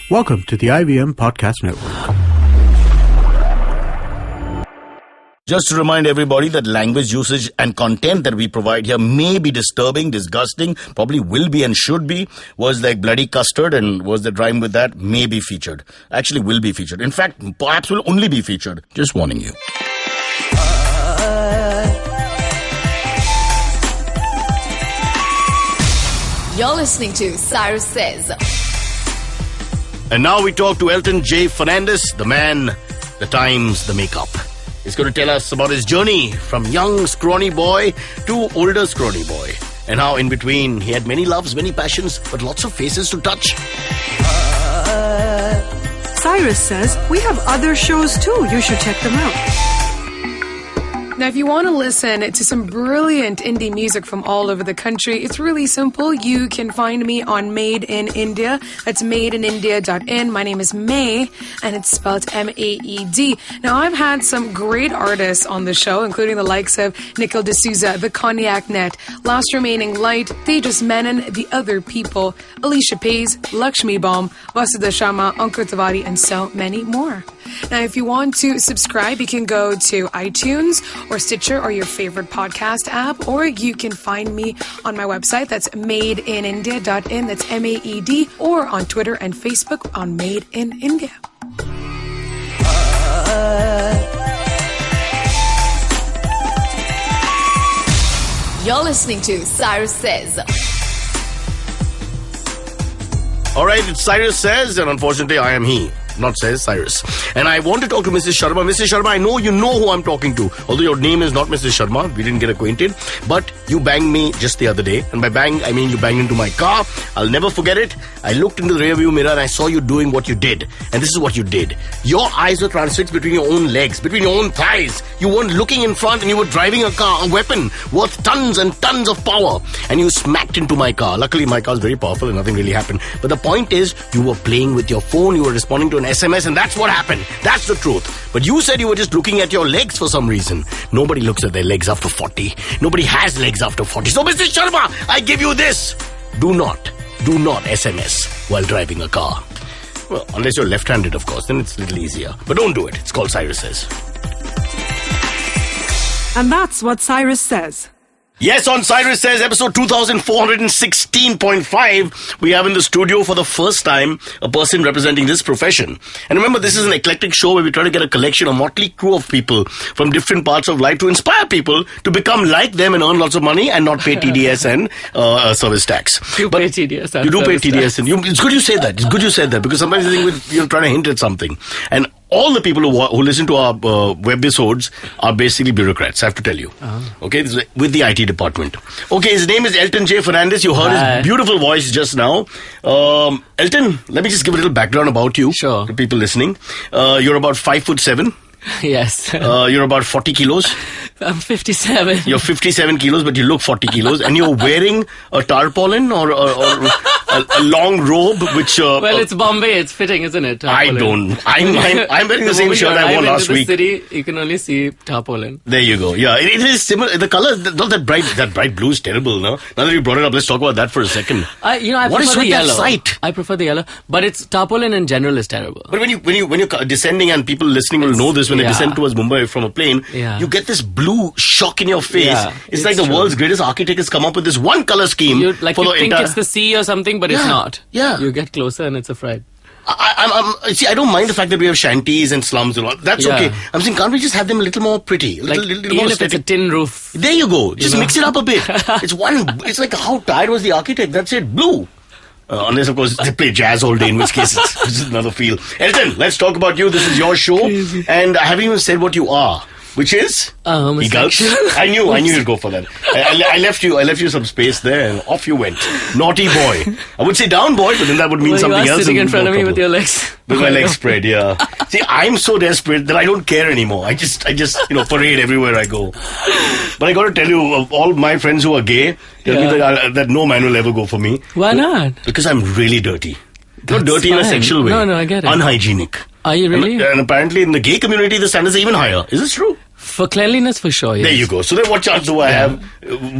Welcome to the IVM Podcast Network. Just to remind everybody that language usage and content that we provide here may be disturbing, disgusting, probably will be and should be. Words like bloody custard and words that rhyme with that may be featured. Actually will be featured. In fact, perhaps will only be featured. Just warning you. You're listening to Cyrus Says. And now we talk to Elton J. Fernandez, the man, the times, the makeup. He's going to tell us about his journey from young, scrawny boy to older, scrawny boy. And how in between he had many loves, many passions, but lots of faces to touch. Cyrus says we have other shows too. You should check them out. Now, if you want to listen to some brilliant indie music from all over the country, it's really simple. You can find me on Made in India. That's madeinindia.in. My name is May, and it's spelled M-A-E-D. Now, I've had some great artists on the show, including the likes of Nikhil D'Souza, The Cognac Net, Last Remaining Light, Tejas Menon, The Other People, Alicia Pays, Lakshmi Baum, Vasudha Sharma, Ankur Tiwari, and so many more. Now, if you want to subscribe, you can go to iTunes or Stitcher or your favorite podcast app, or you can find me on my website. That's madeinindia.in. That's M-A-E-D, or on Twitter and Facebook on Made in India. You're listening to Cyrus Says. All right, it's Cyrus Says, and unfortunately I am he. Not says, Cyrus. And I want to talk to Mrs. Sharma. Mrs. Sharma, I know you know who I'm talking to. Although your name is not Mrs. Sharma. We didn't get acquainted. But you banged me just the other day. And by bang, I mean you banged into my car. I'll never forget it. I looked into the rearview mirror and I saw you doing what you did. And this is what you did. Your eyes were transfixed between your own legs, between your own thighs. You weren't looking in front and you were driving a car, a weapon worth tons and tons of power. And you smacked into my car. Luckily, my car is very powerful and nothing really happened. But the point is, you were playing with your phone. You were responding to an SMS, and that's what happened. That's the truth. But you said you were just looking at your legs for some reason. Nobody looks at their legs after 40. Nobody has legs after 40. So, Mr. Sharma, I give you this. Do not SMS while driving a car. Well, unless you're left-handed, of course, then it's a little easier. But don't do it. It's called Cyrus Says. And that's what Cyrus says. Yes, on Cyrus Says, episode 2416.5, we have in the studio for the first time a person representing this profession. And remember, this is an eclectic show where we try to get a collection, a motley crew of people from different parts of life to inspire people to become like them and earn lots of money and not pay TDS and service tax. You pay TDS and you do pay service TDS. tax. And it's good you say that. It's good you said that because sometimes you think you're trying to hint at something. And all the people who listen to our webisodes are basically bureaucrats, I have to tell you. Okay, this is with the IT department. Okay, his name is Elton J. Fernandez. You heard his beautiful voice just now. Elton, let me just give a little background about you. Sure. To people listening. You're about 5'7". Yes. You're about 40 kilos. I'm 57. You're 57 kilos, but you look 40 kilos. And you're wearing a tarpaulin or a long robe, which... well, it's Bombay. It's fitting, isn't it? Tarpaulin. I'm wearing the same shirt I wore last week. In the city, you can only see tarpaulin. There you go. Yeah, it is similar. The color, not that bright. That bright blue is terrible, no? Now that you brought it up, let's talk about that for a second. I What is prefer the with yellow. that sight? I prefer the yellow. But it's tarpaulin in general is terrible. But when you're descending, and people listening will know this when they descend towards Mumbai from a plane, you get this blue shock in your face. Yeah, it's like the world's greatest architect has come up with this one color scheme. You think it's the sea or something, but it's not. Yeah. You get closer and it's a fright. I don't mind the fact that we have shanties and slums and all. That's okay. I'm saying, can't we just have them a little more pretty? Even if it's a tin roof. There you go. Just mix it up a bit. It's like, how tired was the architect? That's it. Blue. Unless, of course, they play jazz all day, in which case it's another feel. Elton, let's talk about you. This is your show. Crazy. And I haven't even said what you are. Which is? Homosexual. I knew you'd go for that. I left you some space there and off you went. Naughty boy. I would say down boy, but then that would mean something you are else. Sitting in front of me with your legs. With my legs spread, yeah. See, I'm so desperate that I don't care anymore. I just parade everywhere I go. But I got to tell you, of all my friends who are gay, tell me that no man will ever go for me. Why not? Because I'm really dirty. Not That's dirty in a fine. sexual way. No, I get it. Unhygienic. Are you really? And apparently in the gay community, the standards are even higher. Is this true? For cleanliness, for sure. Yes. There you go. So then what chance do I have?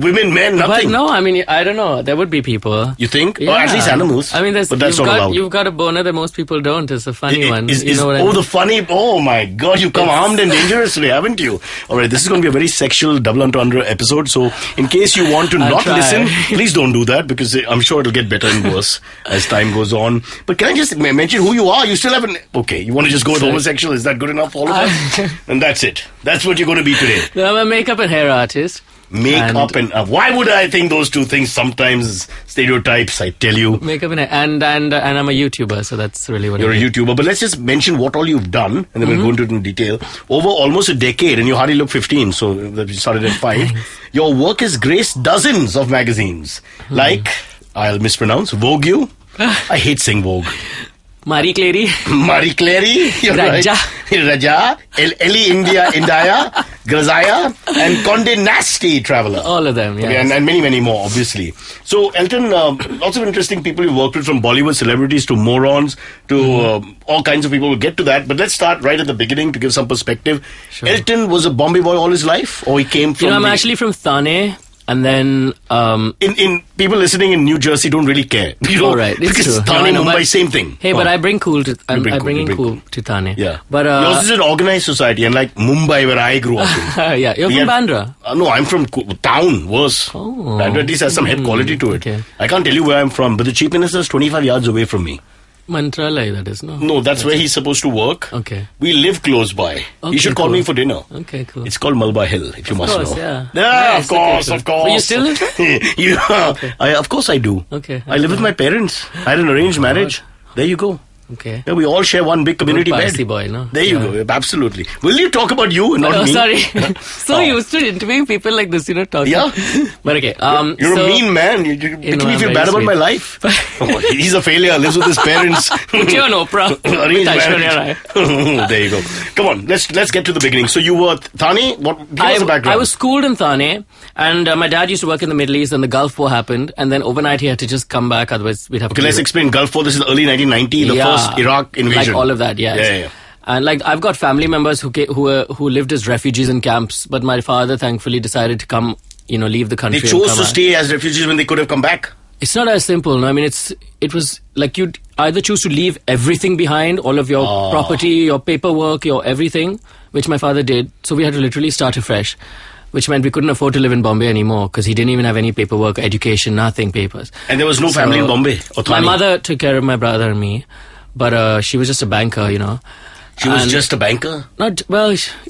Women, men, nothing. But no, I mean, I don't know. There would be people. You think? Yeah. Or at least animals. I mean, but that's not allowed. You've got a boner that most people don't. It's a funny one. You know what I mean? The funny. Oh my God, you come armed and dangerous today, haven't you? All right, this is going to be a very sexual double entendre episode. So, in case you want to not try. listen, please don't do that because I'm sure it'll get better and worse as time goes on. But can I just mention who you are? You still haven't. Okay, you want to just go with homosexual? Is that good enough for all of us? And that's it. That's what you're going to be today. I'm a makeup and hair artist. Makeup and why would I think those two things sometimes stereotypes? I tell you. Makeup and hair, and I'm a YouTuber, so that's really what You're I a do. YouTuber, but let's just mention what all you've done, and then we'll go into it in detail. Over almost a decade, and you hardly look 15, so that you started at 5. Your work has graced dozens of magazines, like, I'll mispronounce, Vogue. I hate saying Vogue. Marie Claire. Marie Claire, you're Raja. right. Raja, Ellie India, Indaya, Grazaya, and Condé Nast Traveler. All of them, yeah. Okay, and many, many more, obviously. So, Elton, lots of interesting people you worked with, from Bollywood celebrities to morons to all kinds of people. We'll get to that. But let's start right at the beginning to give some perspective. Sure. Elton was a Bombay boy all his life? Or he came from... I'm actually from Thane. And then... In people listening in New Jersey don't really care. All right, it's because true. Thane, No, Mumbai, but- same thing. Hey, but I bring cool to... I bring bring in cool. cool to Thane. Yeah. But... yours is an organized society, unlike Mumbai, where I grew up in. yeah, you're We from have- Bandra. No, I'm from town, worse. Oh. Bandra at least has some head quality to it. Okay. I can't tell you where I'm from, but the chief minister is 25 yards away from me. Mantralaya, that is, no? No, that's where he's supposed to work. Okay. We live close by. Okay, You should call cool. me for dinner. Okay, cool. It's called Malba Hill, if you must course, know. yeah. Yeah, Nice, of course, okay, of cool. course. But you still live there? Of course I do. Okay. I live with my parents. I had an arranged marriage. There you go. Okay. Yeah, we all share one big community Good bed. Parsi boy, no? There you Yeah. go. Absolutely. Will you talk about you and not Oh, me? sorry. So used to interviewing people like this, talking. Yeah. But okay. You're so, a mean man. You're making me I'm feel very bad about sweet. my life. Oh, he's a failure. Lives with his parents. Put you on Oprah. Arranged with Aishwarya marriage. There you go. Come on, let's get to the beginning. So you were Thane. What? Give us a background. I was schooled in Thane, and my dad used to work in the Middle East, and the Gulf War happened, and then overnight he had to just come back, otherwise we'd have Okay, to... let's explain Gulf War. This is early 1990, the first Iraq invasion. Like all of that, yes. Yeah. And like I've got family members who lived as refugees in camps, but my father thankfully decided to come, leave the country. They and chose come to out. stay as refugees when they could have come back. It's not as simple. No, I mean it was like you'd either choose to leave everything behind, all of your property, your paperwork, your everything, which my father did. So we had to literally start afresh, which meant we couldn't afford to live in Bombay anymore because he didn't even have any paperwork, education, nothing, papers. And there was no family in Bombay or My Thane? mother took care of my brother and me, but she was just a banker, She was And- just a banker.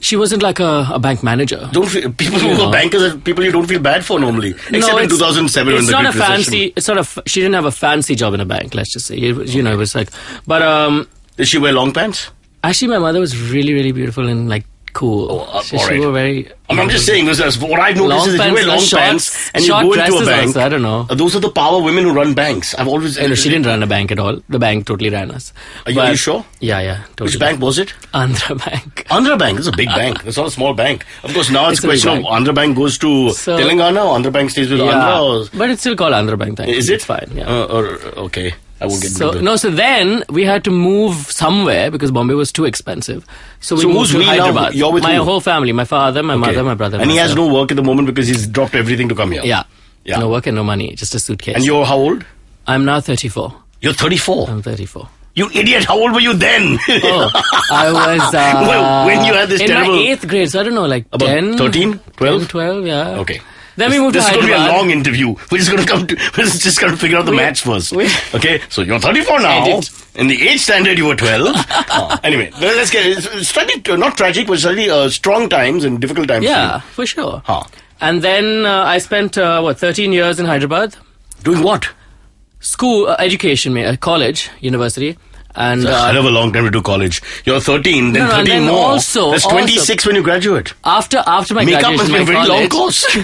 She wasn't like a bank manager. People who are bankers are people you don't feel bad for normally. Except in 2007 when it's the not Great a Recession. fancy. It's not a. She didn't have a fancy job in a bank. Let's just say, it was like. But Did she wear long pants? actually, my mother was really, really beautiful and like cool. She alright. wore very. I'm just saying, this is what I've noticed is if you wear long pants and you short go into a dresses bank, also, I don't know. those are the power women who run banks. I've always... No, she didn't run a bank at all. The bank totally ran us. Are you But- sure? Yeah, totally. Which bank was it? Andhra Bank. Andhra Bank. It's a big bank. It's not a small bank. Of course, now it's a It's a big question of bank. Andhra Bank goes to So- Telangana or Andhra Bank stays with Andhra. But it's still called Andhra Bank. Thank Is you. it? It's fine. Yeah. Okay. I won't get So into that. no, so then we had to move somewhere because Bombay was too expensive. So we So moved who's to we now? Hyderabad. You're with my who? whole family, my father, my Okay. mother, my brother, And he has myself. no work at the moment because he's dropped everything to come here. Yeah. Yeah. No work and no money, just a suitcase. And you're how old? I'm now 34. You're 34. I'm 34. You idiot. How old were you then? Oh, I was Well, when you had this in terrible... my 8th grade, so I don't know, like About 10, 13, 12? 12, yeah. Okay. Then we moved This to is going to be a Hyderabad. long interview. We're just going to we're just going to figure out the match first. Okay, so you're 34 now. Edit. In the 8th standard, you were 12. Anyway, let's get it's slightly not tragic, but slightly strong times and difficult times. Yeah, for sure. Huh. And then I spent 13 years in Hyderabad. Doing what? School, education, college, university. And It's a hell of a long time to do college. You're 13, then No, and 13 then more. also- That's also- 26 when you graduate. after my Makeup graduation, must be a my very long college, course.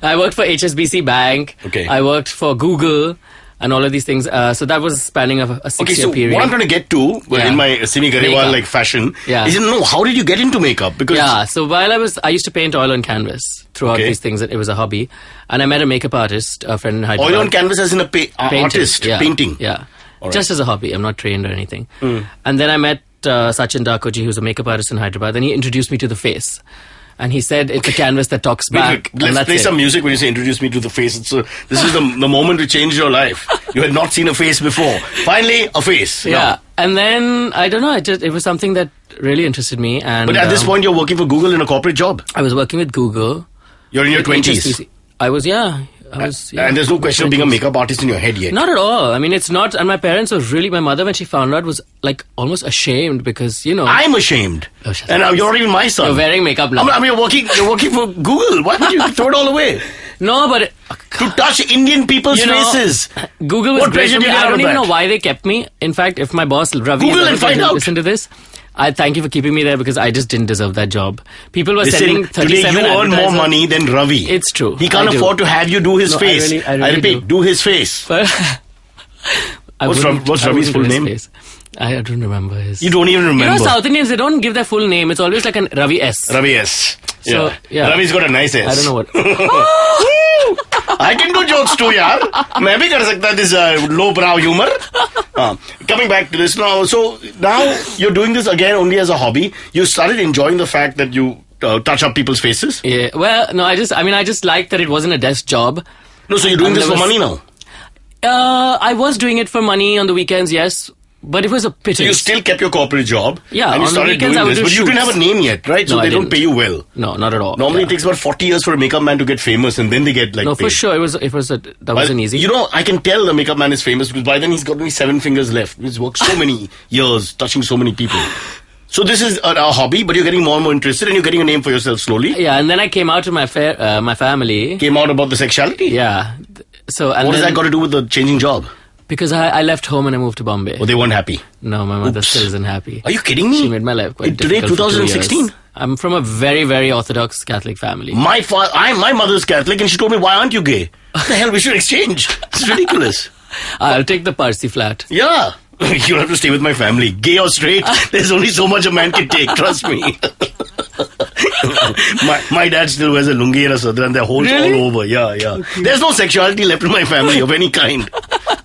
I worked for HSBC Bank. Okay. I worked for Google and all of these things. So that was spanning a 6-year Okay, so period. what I'm trying to get to, Yeah. in my Simi Garewal Makeup. like fashion, Yeah. is how did you get into makeup? Because Yeah, so while I used to paint oil on canvas throughout Okay. these things. It was a hobby. And I met a makeup artist, a friend in Hyderabad. oil on canvas as in a Painting, artist, yeah, painting. Yeah. All right. Just as a hobby. I'm not trained or anything. And then I met Sachin Dakoji, who's a makeup artist in Hyderabad, and he introduced me to the face. And he said it's a canvas that talks back. Let's and that's play it. some music when you say introduce me to the face. This is the moment to change your life. You had not seen a face before. Finally, a face. Yeah. Now. And then, I don't know, it was something that really interested me. And But at this point, you're working for Google in a corporate job. I was working with Google. You're in your At 20s. HSBC. I was, yeah. And there's no question of being a makeup artist in your head yet. Not at all. I mean, it's not. And my parents were really, my mother, when she found out, was like almost ashamed because, I'm ashamed. Oh, shut And up. you're not even my son. You're wearing makeup now. I mean, you're working for Google. Why would you throw it all away? No, but To touch Indian people's faces. Google was What great pleasure for do me. you get I out don't of even that? know why they kept me. In fact, if my boss Ravi Google and find out. listen to this, I thank you for keeping me there because I just didn't deserve that job. People were sending Listen, today 37 you earn more advertisers. money than Ravi. It's true. He can't I do. afford to have you do his No, I face. really repeat, do his face. But What's Ravi's full name? I don't remember his. You don't even remember. South Indians, they don't give their full name. It's always like an Ravi S. Ravi S. So, yeah. Ravi's got a nice S. I don't know what. I can do jokes too, yaar. मैं भी कर सकता this low brow humor. Coming back to this now, so now you're doing this again only as a hobby. You started enjoying the fact that you touch up people's faces. Yeah. Well, no, I just liked that it wasn't a desk job. No, so you're doing And this there for was- money now. I was doing it for money on the weekends, yes. But it was a So pity. you still kept your corporate job. Yeah, and you on the started weekends I doing would this, do but you didn't have a shoots. name yet, right? So No, they I don't didn't. pay you well. No, not at all. Normally Yeah. it takes about 40 years for a makeup man to get famous, and then they get like No, paid. for sure. That wasn't easy. You know, I can tell the makeup man is famous because by then he's got only 7 fingers left. He's worked so many years, touching so many people. So this is a hobby, but you're getting more and more interested, and you're getting a name for yourself slowly. Yeah, and then I came out to my family. Came out about the sexuality. Yeah. So and What does then- that got to do with the changing job? Because I left home and I moved to Bombay. Or they weren't happy? No, my mother Oops. still isn't happy. Are you kidding me? She made my life quite Today, difficult for 2 years. 2016? I'm from a very, very Orthodox Catholic family. My mother's Catholic, and she told me, "Why aren't you gay?" What the hell? We should exchange. It's ridiculous. I'll take the Parsi flat. Yeah. You'll have to stay with my family. Gay or straight, there's only so much a man can take. Trust me. my dad still wears a lungi and a sadra, and their holes Really? all over. Yeah. Okay. There's no sexuality left in my family of any kind.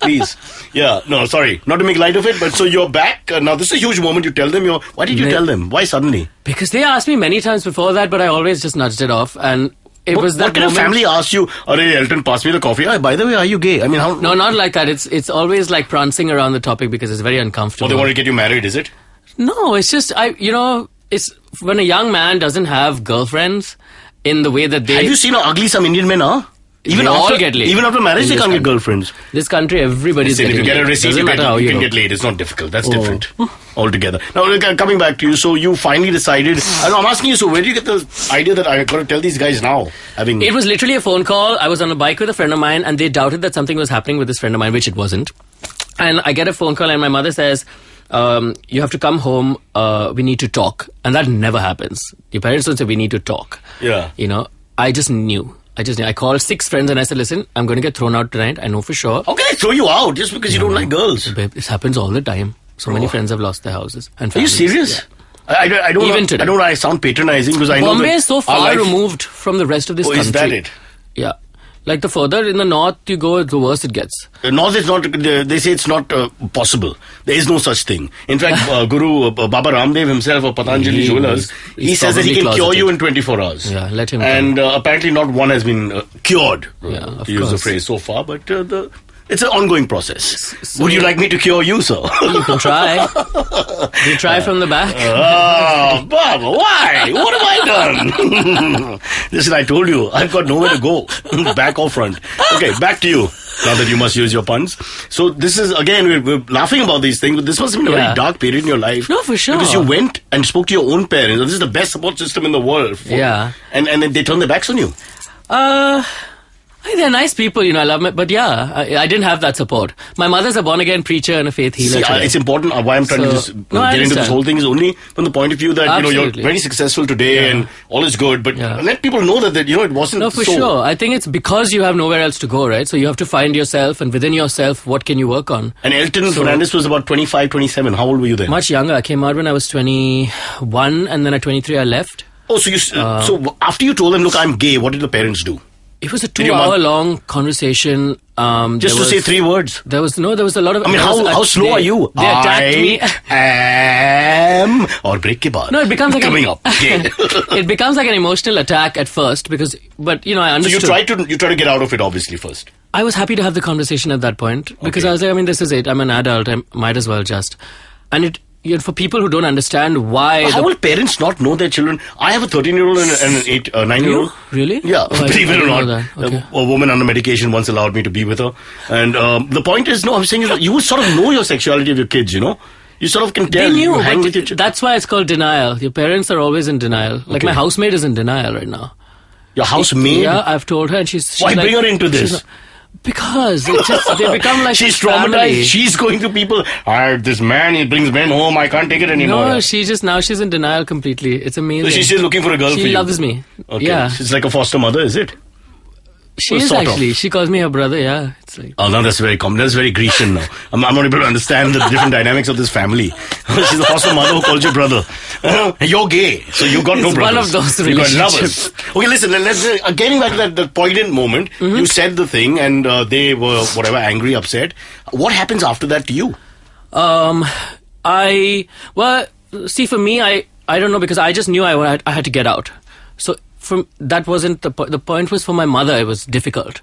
Please. Yeah. No, sorry. Not to make light of it, but so you're back. Now, this is a huge moment. You tell them why did you tell them? Why suddenly? Because they asked me many times before that, but I always just nudged it off. And it was that what kind of moment- family asked you, "Arey, Elton, pass me the coffee. Oh, by the way, are you gay?" I mean, how? No, not like that. It's always like prancing around the topic because it's very uncomfortable. Or they want to get you married, is it? No, it's just it's when a young man doesn't have girlfriends in the way that they. Have you seen how ugly some Indian men are? Even They after all get laid. Even after marriage, In they this can't get country. girlfriends. This country, everybody's Listen, if you getting get a laid. receipt, Doesn't you matter how can look. get laid. It's not difficult. That's different altogether. Now, coming back to you, so you finally decided. I'm asking you, so where did you get the idea that I got to tell these guys now? It was literally a phone call. I was on a bike with a friend of mine, and they doubted that something was happening with this friend of mine, which it wasn't. And I get a phone call, and my mother says, "You have to come home. We need to talk." And that never happens. Your parents don't say we need to talk. Yeah. I just knew. I called 6 friends and I said, "Listen, I'm going to get thrown out tonight. I know for sure." How can I throw you out just because you don't like girls? Babe, this happens all the time. So many friends have lost their houses and Are you families. serious? Yeah. I don't. Even know, today. I don't know. I sound patronizing because I know Bombay that is so our far life- removed from the rest of this Oh, country. is that it? Yeah. Like the further in the north you go, the worse it gets. North is not. They say it's not possible. There is no such thing. In fact, Guru Baba Ramdev himself of Patanjali Jewelers, he he's says that he can probably cure you closeted. in 24 hours. Yeah, let him And apparently, not one has been cured. Yeah, of to use the course. phrase so far, but it's an ongoing process. Would you like me to cure you, sir? You can try. You try from the back. Oh, Baba, why? What have I done? Listen, I told you, I've got nowhere to go, back or front. Okay, back to you. Now that you must use your puns. So this is, again, we're laughing about these things, but this must have been a very Yeah. dark period in your life. No, for sure. Because you went and spoke to your own parents. This is the best support system in the world. Yeah. And then they turned their backs on you. They're nice people, I love them. But yeah, I didn't have that support. My mother's a born-again preacher and a faith healer. See, today. it's important. Why I'm trying to So- just No, I get into this understand. whole thing is only from the point of view that you're Absolutely. very successful today Yeah. and all is good. But Yeah. let people know that it wasn't. No, for so. sure. I think it's because you have nowhere else to go, right? So you have to find yourself, and within yourself, what can you work on? And Elton So- Fernandez was about 25, 27. How old were you then? Much younger. I came out when I was 21, and then at 23 I left. Oh, so so after you told them, look, I'm gay, what did the parents do? It was a your mother- 2-hour long conversation. Just to say 3 words. There was a lot of. I mean, how slow are you? They attacked me. Or break ke baad. No, it becomes like coming up. Okay. It becomes like an emotional attack at first but I So understood. you try to get out of it obviously first. I was happy to have the conversation at that point because I was like, I mean, this is it. I'm an adult. I might as well just. And for people who don't understand why. How will parents not know their children? I have a 13-year-old and an 9-year-old. Really? Yeah, Oh, believe it or not. Okay. A woman under medication once allowed me to be with her. And the point is, I'm saying is you sort of know your sexuality of your kids, You sort of can tell. They knew, you hang but with your children. that's why it's called denial. Your parents are always in denial. Like my housemaid is in denial right now. Your housemaid? Yeah, I've told her and she's Why like, bring her into this? Because they become like She's a family. traumatized. She's going to people. This man, he brings men home. I can't take it anymore. No, she's in denial completely. It's amazing. So she's still looking for a girl for you. She loves me. Okay. Yeah. She's like a foster mother, is it? She is sort of. actually. She calls me her brother, yeah. It's like... Oh, no, that's very common. That's very Grecian now. I'm not able to understand the different dynamics of this family. She's the foster mother who calls you brother. You're gay, so you got no It's brothers. one of those You got relationships. lovers. Okay, listen, let's getting back to that poignant moment. You said the thing and they were, whatever, angry, upset. What happens after that to you? See, for me, I don't know, because I just knew I had to get out. So that wasn't the point. Was for my mother, it was difficult.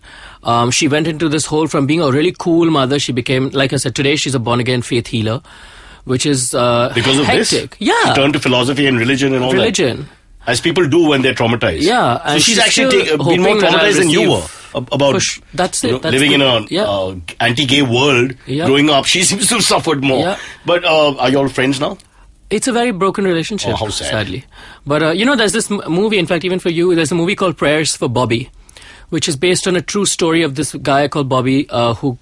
She went into this hole from being a really cool mother. She became, like I said, today she's a born again faith healer, which is Because of hectic. this? Yeah, She turned to philosophy and religion and all religion. that. As people do when they're traumatized. Yeah, So and she's she's actually still been more hoping that I'll traumatized than you were receive about that's it. That's living in a yeah. anti-gay world. Yeah. Growing up, she seems to have suffered more. Yeah. But are you all friends now? It's a very broken relationship, Oh, how sad. sadly. But, there's this movie, in fact, even for you, there's a movie called Prayers for Bobby, which is based on a true story of this guy called Bobby, who...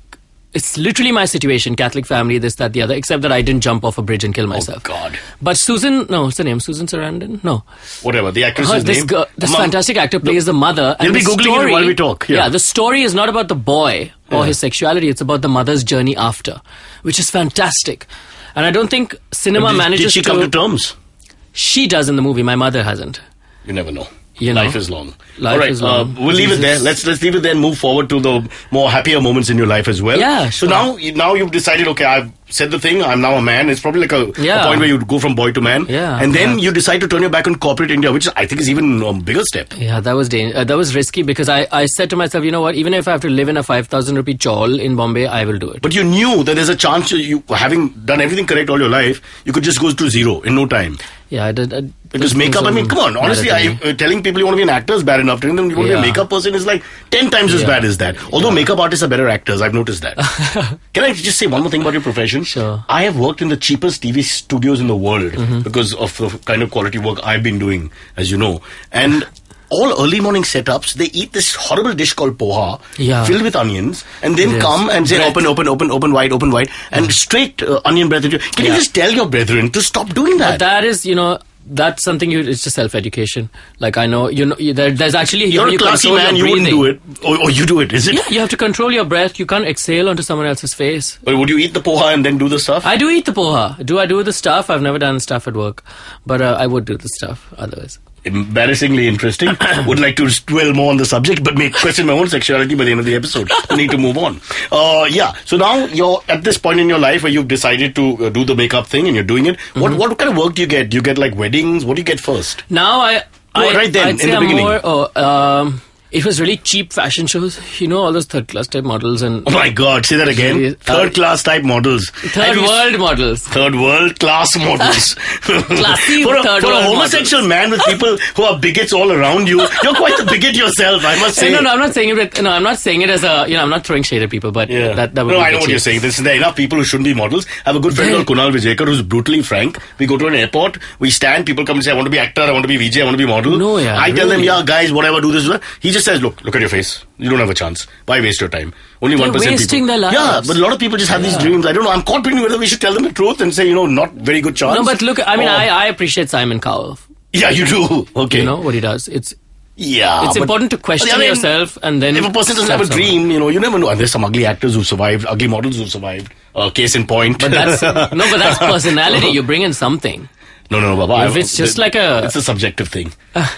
It's literally my situation, Catholic family, this, that, the other, except that I didn't jump off a bridge and kill myself. Oh, God. But what's her name? Susan Sarandon? No. Whatever, the actress's This name. this fantastic actor plays the mother. You'll be the Googling story, it while we talk. Yeah. The story is not about the boy or his sexuality. It's about the mother's journey after, which is fantastic. And I don't think cinema manages Did she come to terms? She does in the movie. My mother hasn't. You never know. You know. Life is long. Life all right, is long. we'll leave it there. Let's leave it there and move forward to the more happier moments in your life as well. Yeah, So sure. now you've decided, okay, I've said the thing, I'm now a man. It's probably like a point where you go from boy to man. Yeah, And then you decide to turn your back on corporate India, which I think is even a bigger step. Yeah, that was risky because I said to myself, you know what, even if I have to live in a 5,000 rupee chawl in Bombay, I will do it. But you knew that there's a chance you, having done everything correct all your life, you could just go to zero in no time. Yeah, I did. Because makeup, I mean, come on. Honestly, telling people you want to be an actor is bad enough. Telling them you want to be a makeup person is like 10 times as bad as that. Although makeup artists are better actors, I've noticed that. Can I just say one more thing about your profession? Sure. I have worked in the cheapest TV studios in the world because of the kind of quality work I've been doing, as you know. And all early morning setups, they eat this horrible dish called poha, filled with onions, and then come and say, open wide, and straight onion breath. Can you just tell your brethren to stop doing that? But that is, that's something it's just self-education. Like I know, there's actually... You're a classy man, you wouldn't do it. Or you do it, is it? Yeah, you have to control your breath. You can't exhale onto someone else's face. But would you eat the poha and then do the stuff? I do eat the poha. Do I do the stuff? I've never done stuff at work. But I would do the stuff otherwise. Embarrassingly interesting. Would like to dwell more on the subject, but may question my own sexuality by the end of the episode. I need to move on. So now you're at this point in your life where you've decided to do the makeup thing and you're doing it. What kind of work do you get? Do you get like weddings? What do you get first? Now right then, I'd say in the beginning. It was really cheap fashion shows. All those third-class type models and... Oh my God, say that again. Third-class type models. Third world models. Third world class models. Classy for third a world homosexual man with people who are bigots all around you, you're quite the bigot yourself, I must say. No, I'm not saying it. I'm not saying it as a. I'm not throwing shade at people, but that would be I know what you're saying. There are enough people who shouldn't be models. I have a good friend called Kunal Vijayakar who's brutally frank. We go to an airport, we stand, people come and say, I want to be actor, I want to be VJ, I want to be model. No, I tell them, guys, whatever, do this. He just says, look at your face. You don't have a chance. Why waste your time? Only 1% people. Wasting their lives. Yeah, but a lot of people just have these dreams. I don't know. I'm caught between whether we should tell them the truth and say, not very good chance. No, but look, I appreciate Simon Cowell. Yeah, you do. Okay. You know what he does. It's but important to question yourself and then... If a person doesn't have a dream, you never know. And there's some ugly actors who survived, ugly models who survived. Case in point. But that's personality. You bring in something. No, Baba. If it's just like It's a subjective thing.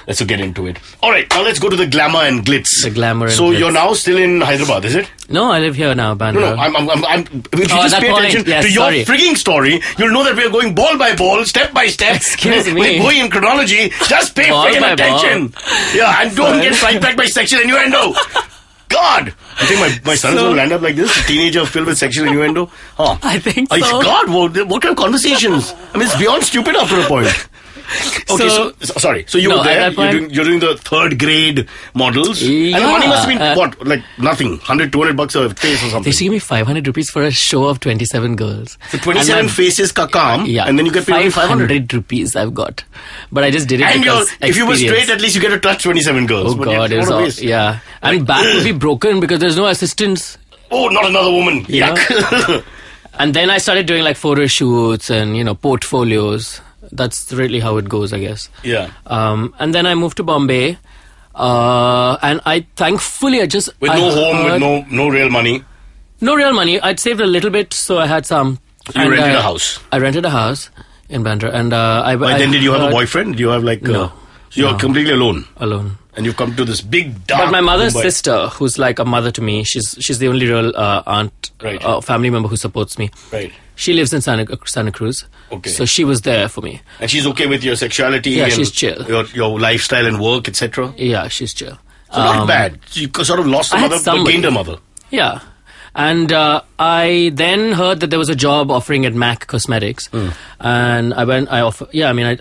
Let's get into it. All right, now let's go to the glamour and glitz. The glamour and So glitz. you're now still in Hyderabad, is it? No, I live here now, Bandra. No, if you just that pay point, attention yes, to your sorry. frigging story, you'll know that we are going ball by ball, step by step. Excuse me. We're going in chronology. Just pay Ball friggin' by attention. Yeah, and don't get sidetracked by sexual innuendo. God! You think my son is going to land up like this? A teenager filled with sexual innuendo? Huh. I think Oh, so. God, what kind of conversations? I mean, it's beyond stupid after a point. Okay, so sorry. So you No, were there. at that point- You're doing the third grade models, and the money must have been what, like nothing, $100, $200 a face or They something. used to give me 500 rupees for a show of 27 girls. So 27 And my- faces ka kaam, Yeah, and then you get paid only 500. 500 rupees I've got, but I just did it And because if you were experience. straight, at least you get to touch 27 girls. Oh But God, what it's a all, waste. yeah, and back will be broken because there's no assistance. Oh, not another woman. Yeah. Yuck. And then I started doing like photo shoots and portfolios. That's really how it goes, I guess. Yeah. And then I moved to Bombay, and I thankfully With no home, with no real money. no real money. I'd saved a little bit, so I had some. So you rented a house. I rented a house in Bandra, and But then did you have a boyfriend? Do you have like... No. So you're No. completely alone. alone. And you've come to this big, dark... But my mother's Mumbai. sister, who's like a mother to me, she's the only real aunt, Right. family member who supports me. Right. She lives in Santa Cruz. Okay. So she was there for me. And she's okay with your sexuality Yeah, and she's chill. Your lifestyle and work, etc. Yeah, she's chill. So not bad. You sort of lost a I had mother, but somebody. gained a mother. Yeah. And I then heard that there was a job offering at MAC Cosmetics. And I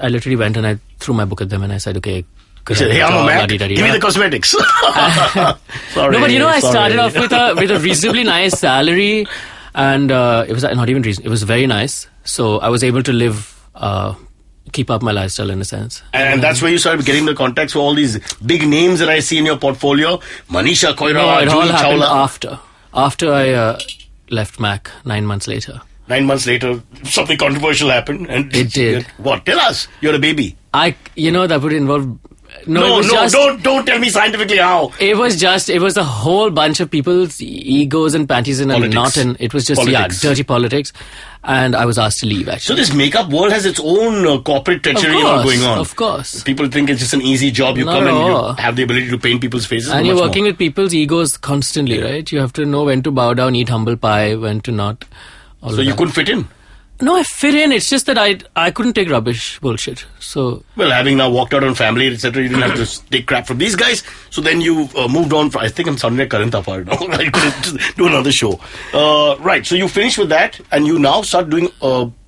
literally went and I threw my book at them and I said, okay, He said, hey, I'm a Mac. Give me the cosmetics. Sorry. No, but I sorry. started off with a reasonably nice salary, and it was not even reason. It was very nice, so I was able to live, keep up my lifestyle in a sense. And that's where you started getting the contacts for all these big names that I see in your portfolio. Manisha Koirala, No, it all Julie happened Chawla. after I left Mac 9 months later. 9 months later, something controversial happened. And It did. What? Tell us. You're a baby. That would involve. No, don't tell me scientifically how. It was a whole bunch of people's egos and panties in a Politics. knot, and it was just Politics. dirty politics. And I was asked to leave. So Actually, this makeup world has its own corporate treachery going on. Of course. People think it's just an easy job. You Not come at and all. you have the ability to paint people's faces. And much you're more. working with people's egos constantly, right? You have to know when to bow down, eat humble pie, when to not. all So of you that. couldn't fit in. No, I fit in. It's just that I couldn't take rubbish bullshit. So Well, having now walked out on family, etc., you didn't have to take crap from these guys. So then you moved on. I think I'm sounding like Karan Thapar now. I couldn't do another show. Right. So you finished with that, and you now start doing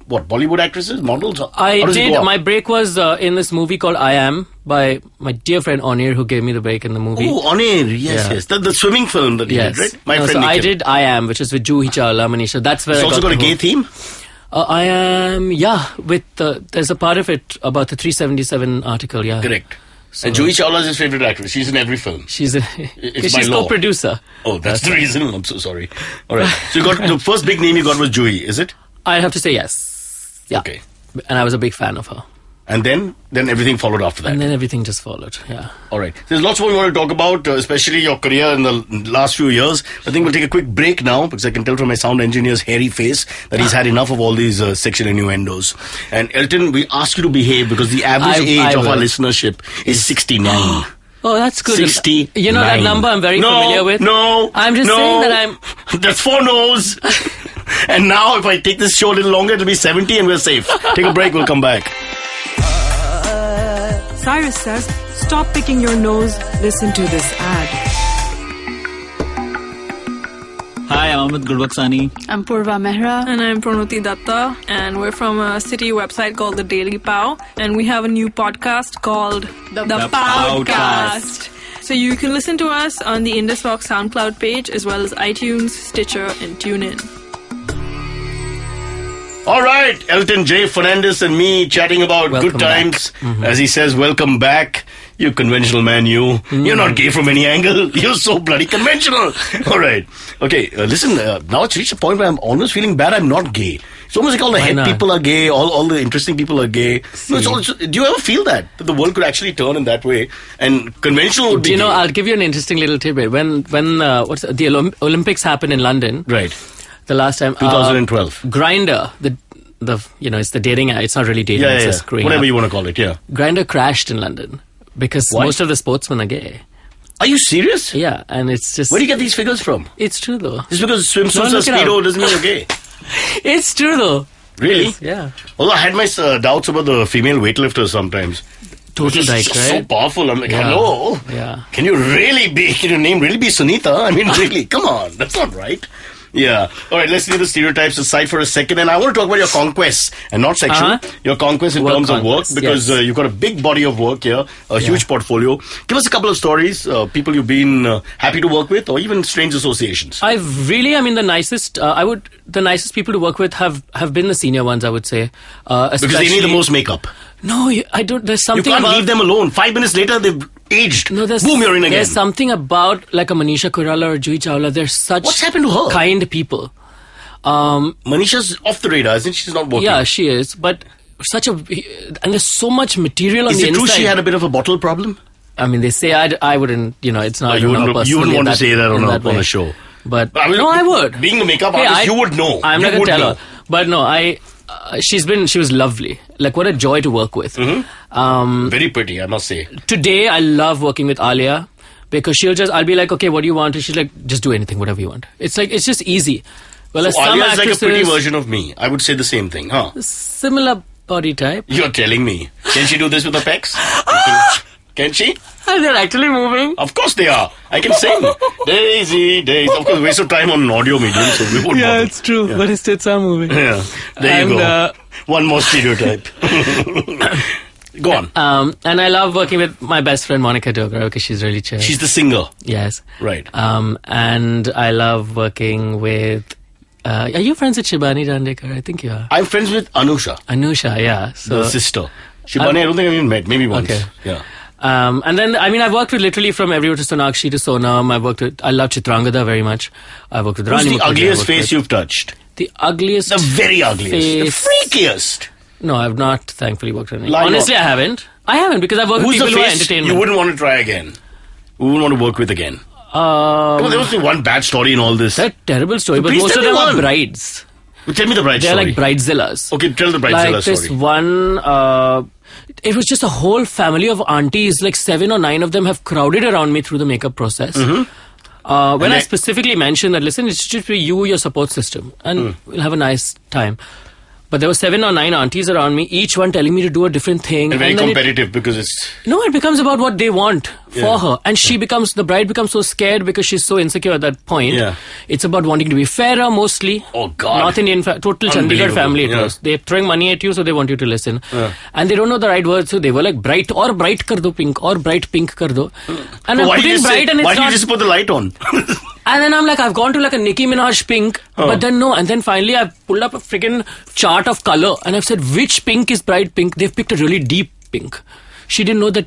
Bollywood actresses, models. How I does it did. go up? My break was in this movie called I Am by my dear friend Onir, who gave me the break in the movie. Oh, on air. Yes, Yeah. yes. The swimming film that you Yes. did, right? My No, friend so I Nikhil. did I Am, which is with Juhi Chawla, Manisha. That's where It's I also got a the gay whole- theme. I Am, with there's a part of it about the 377 article, yeah. Correct. And Juhi Chawla is his favorite actress. She's in every film. She's It's by she's law. co-producer. Oh, that's the reason. I'm so sorry. All right. So you got the first big name you got was Juhi, is it? I'd have to say yes. Yeah. Okay. And I was a big fan of her. And then everything followed after that. And then everything just followed, yeah. All right. There's lots more we want to talk about, especially your career in the last few years. I think we'll take a quick break now because I can tell from my sound engineer's hairy face that he's had enough of all these sexual innuendos. And Elton, we ask you to behave because the average age of our will. listenership is 69. Oh, that's good. 69. You know that number I'm very familiar with? No, I'm just saying that I'm... That's 4 no's. And now if I take this show a little longer, it'll be 70 and we're safe. Take a break, we'll come back. Cyrus says, stop picking your nose, listen to this ad. Hi, I'm Amit Gulbaksani. I'm Purva Mehra. And I'm Pranuti Datta, and we're from a city website called The Daily Pow, and we have a new podcast called The Powcast. So you can listen to us on the IndusVox SoundCloud page, as well as iTunes, Stitcher, and TuneIn. All right, Elton J. Fernandez and me chatting about Welcome good times. As he says, welcome back. You conventional man, you. You're not gay from any angle. You're so bloody conventional. All right. Okay, listen, now it's reached a point where I'm almost feeling bad I'm not gay. It's almost like all the head not? people are gay, all the interesting people are gay. No, it's also, do you ever feel that the world could actually turn in that way? And conventional would be Do you know, gay. I'll give you an interesting little tidbit. When the Olympics happened in London, Right. the last time... 2012. Grindr, it's the dating app. It's not really dating. Yeah, it's yeah, a screen whatever app. you want to call it. Yeah. Grindr crashed in London because Why? most of the sportsmen are gay. Are you serious? Yeah, and it's just... Where do you get these figures from? It's true, though. Just because swimsuits No, are look it speedo up. doesn't mean you're gay. It's true, though. Really? Yeah. Although I had my doubts about the female weightlifters sometimes. Total dyke, So right? powerful. I'm like, Yeah. hello? Yeah. Can your name really be Sunita? I mean, really, come on. That's not right. Yeah. All right, let's leave the stereotypes aside for a second. And I want to talk about your conquests, and not sexual. Uh-huh. Your conquests in Work terms of work, conquests, because yes. you've got a big body of work here, a huge portfolio. Give us a couple of stories, people you've been happy to work with, or even strange associations. the nicest people to work with have been the senior ones, I would say. Because they need the most makeup. No, I don't. There's You something can't about... leave them alone. 5 minutes later, they've aged. No, Boom, you're in again. There's something about like a Manisha Koirala or Juhi Chawla. They're such What's happened to her? kind people. Manisha's off the radar, isn't she? She's not working. Yeah, she is. But and there's so much material on Is the it true inside. she had a bit of a bottle problem? I mean, they say I wouldn't. It's not. I You don't know wouldn't personally want to that- say that in on way. a show. But I mean, no, I would. Being a makeup Hey, artist, you would know. I'm You not gonna would tell know. her. But no, she was lovely. Like, what a joy to work with. Very pretty, I must say. Today, I love working with Alia because I'll be like, okay, what do you want? And she's like, just do anything, whatever you want. It's like, it's just easy. Well, as So some Alia is like a pretty actresses, version of me. I would say the same thing, huh? similar body type. You're telling me. Can she do this with the pecs? Can she? And they're actually moving. Of course they are. I can sing. Daisy, Daisy. Of course, waste of time on an audio medium, so we won't bother. true. Yeah. But his tits are moving. Yeah. There you And, go. One more stereotype. Go on. And I love working with my best friend Monica Dogra because she's really chill. She's the singer. Yes. Right. And I love working with... are you friends with Shibani Dandekar? I think you are. I'm friends with Anusha, Anusha, yeah. So, the sister. Shibani, I don't think I've even met. Maybe once. Okay. Yeah. and then, I've worked with literally from everywhere to Sonakshi to Sonam. I love Chitrangada very much. I've worked with Who's Rani the Mukherjee, I ugliest worked face with- you've touched? The ugliest... The very ugliest. Face- The freakiest. No, I've not thankfully worked with any. Lie Honestly, not. I haven't. I haven't because I've worked Who's with the people who are face entertainment. you wouldn't want to try again? Who wouldn't want to work with again? Come on, there must be one bad story in all this. That's a terrible story, but Please most tell of them me are one. brides. Tell me the bride They're story. like bridezillas. Okay, tell the Like bridezilla this story. one, it was just a whole family of aunties, like 7 or 9 of them have crowded around me through the makeup process. Mm-hmm. When I they- specifically mentioned that, listen, it's just be you, your support system, and we'll have a nice time. But there were 7 or 9 aunties around me, each one telling me to do a different thing. And very then competitive because it's... it becomes about what they want Yeah. for her. And the bride becomes so scared because she's so insecure at that point. Yeah. It's about wanting to be fairer mostly. Oh, God. North Indian, total Chandigarh Unbelievable. family it Yeah. was. They're throwing money at you, so they want you to listen. Yeah. And they don't know the right words, so they were like bright kar do pink or bright pink kar do. And So I'm why do putting you just bright and it's why do you not... just put the light on? And then I'm like, I've gone to like a Nicki Minaj pink, but then no. And then finally I've pulled up a friggin' chart of color and I've said, which pink is bright pink? They've picked a really deep pink. She didn't know that,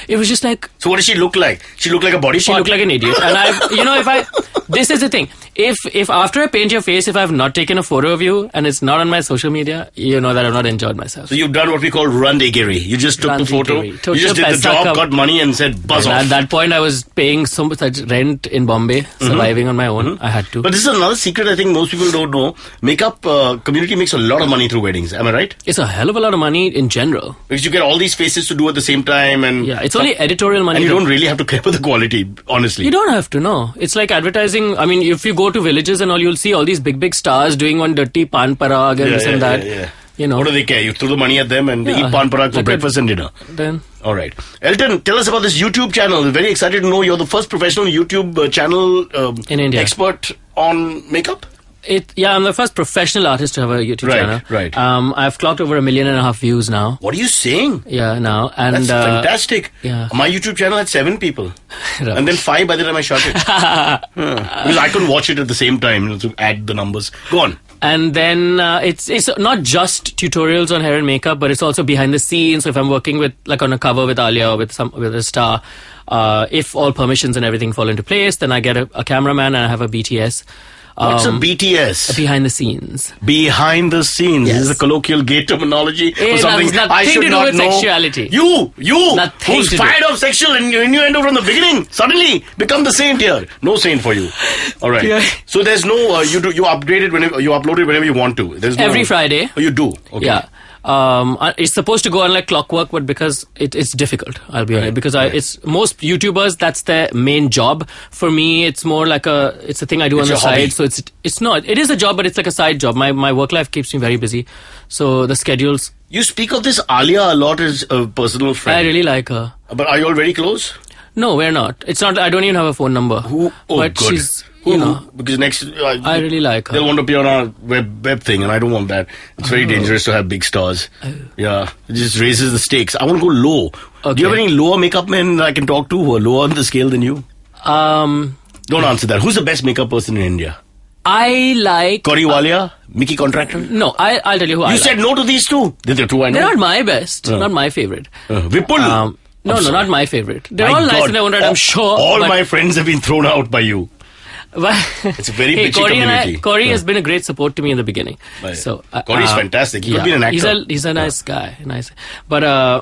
it was just like... So what does she look like? She looked like a body She part? looked like an idiot. And this is the thing. If after I paint your face, if I've not taken a photo of you and it's not on my social media, you know that I've not enjoyed myself. So you've done what we call randegiri. You just took the photo, Randegiri. you Total just did the paisa job, ka- got money and said buzz And off. at that point, I was paying so much rent in Bombay, surviving on my own. I had to. But this is another secret I think most people don't know. Makeup community makes a lot of money through weddings. Am I right? It's a hell of a lot of money in general. Because you get all these faces to do at the same time and... Yeah, it's only editorial money. And you to- don't really have to care for the quality, honestly. You don't have to know. It's like advertising. I mean, if you go to villages and all, you'll see all these big stars doing one dirty pan parag and this and that. Yeah. You know. What do they care? You throw the money at them and they Yeah. eat pan parag for Like breakfast and dinner. Then All right. Elton, tell us about this YouTube channel. We're very excited to know you're the first professional YouTube channel In India. expert on makeup. I'm the first professional artist to have a YouTube channel. Right. I've clocked over 1.5 million views now. What are you saying? Yeah, now and That's fantastic. yeah. My YouTube channel had 7 people. Right. And then 5 by the time I shut it. Because I couldn't watch it at the same time to add the numbers. Go on. And then it's not just tutorials on hair and makeup, but it's also behind the scenes. So if I'm working with on a cover with Alia or with a star, if all permissions and everything fall into place, then I get a cameraman and I have a BTS. What's a BTS? Behind the scenes. Behind the scenes. Yes. This is a colloquial gay terminology for It something has nothing I should to do not with know. sexualty. You Nothing who's to do. fired off sexual innuendo from the beginning, suddenly become the saint here. No saint for you. All right. Yeah. So there's no you update it whenever you upload it whenever you want to. There's no, Every Friday. Oh, you do. Okay. Yeah. It's supposed to go on like clockwork, but because it's difficult, I'll be honest. Because it's most YouTubers, that's their main job. For me, it's more like it's a thing I do on the your hobby. side. So it's not. It is a job, but it's like a side job. My work life keeps me very busy. So the schedules. You speak of this Alia a lot as a personal friend. I really like her. But are you all very close? No, we're not. It's not. I don't even have a phone number. Who? Oh, but good. she's. You know, because next I really like her. They'll want to be on our web thing, and I don't want that. It's very dangerous to have big stars. Yeah, it just raises the stakes. I want to go low. Okay. Do you have any lower makeup men that I can talk to who are lower on the scale than you? Don't answer that. Who's the best makeup person in India? I like Corey Walia, Mickey Contractor. No, I'll tell you who I You like. said no to these two. They're the two I know. They're not my best. Not my favorite. Vipul. No, not my favorite. They're My all nice God. and I wanted, I'm sure. All but- my friends have been thrown out by you. It's a very bitchy community. Corey has been a great support to me in the beginning. Right. So Corey's fantastic. He could be an actor. He's a nice guy. Nice. But I